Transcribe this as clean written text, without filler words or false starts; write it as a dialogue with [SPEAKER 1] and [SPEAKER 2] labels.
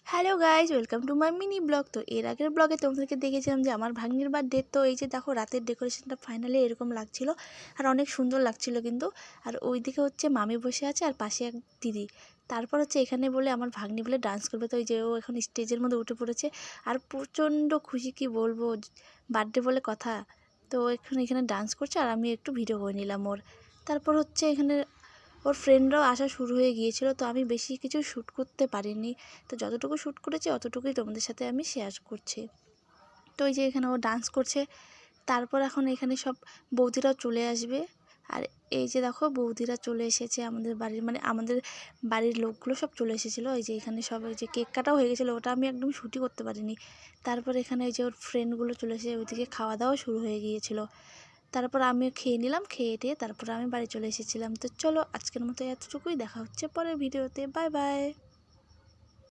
[SPEAKER 1] Hello guys, welcome to my mini blog. তো এর আগের ব্লগে তোমাদেরকে দেখেছিলাম যে আমার ভাগ্নির বার্থডে। তো এই যে দেখো, রাতের ডেকোরেশনটা ফাইনালি এরকম লাগছিল আর অনেক সুন্দর লাগছিল কিন্তু। আর ওইদিকে হচ্ছে মামি বসে আছে আর পাশে এক দিদি। তারপর হচ্ছে এখানে বলে আমার ভাগ্নি বলে ডান্স করবে। তো ওই যে ও এখন স্টেজের মধ্যে উঠে পড়েছে আর প্রচণ্ড খুশি, কি বলবো, বার্থডে বলে কথা। তো এখানে ডান্স করছে আর আমি একটু ভিডিও করে নিলাম ওর। তারপর হচ্ছে এখানে ওর ফ্রেন্ডরাও আসা শুরু হয়ে গিয়েছিল। তো আমি বেশি কিছু শ্যুট করতে পারিনি। তো যতটুকু শ্যুট করেছি অতটুকুই তোমাদের সাথে আমি শেয়ার করছি। তো এই যে এখানে ও ডান্স করছে। তারপর এখন এখানে সব বৌদিরাও চলে আসবে। আর এই যে দেখো, বৌদিরা চলে এসেছে আমাদের বাড়ির, মানে আমাদের বাড়ির লোকগুলো সব চলে এসেছিলো। এই যে এখানে সব, এই যে কেক কাটাও হয়ে গেছিলো, ওটা আমি একদম শ্যুটই করতে পারিনি। তারপর এখানে এই যে ওর ফ্রেন্ডগুলো চলে এসে ওইদিকে খাওয়া দাওয়া শুরু হয়ে গিয়েছিলো। তারপর আমিও খেয়ে নিলাম, খেয়ে টেয়ে তারপর আমি বাড়ি চলে এসেছিলাম। তো চলো, আজকের মতো এতটুকুই, দেখা হচ্ছে পরের ভিডিওতে। Bye bye.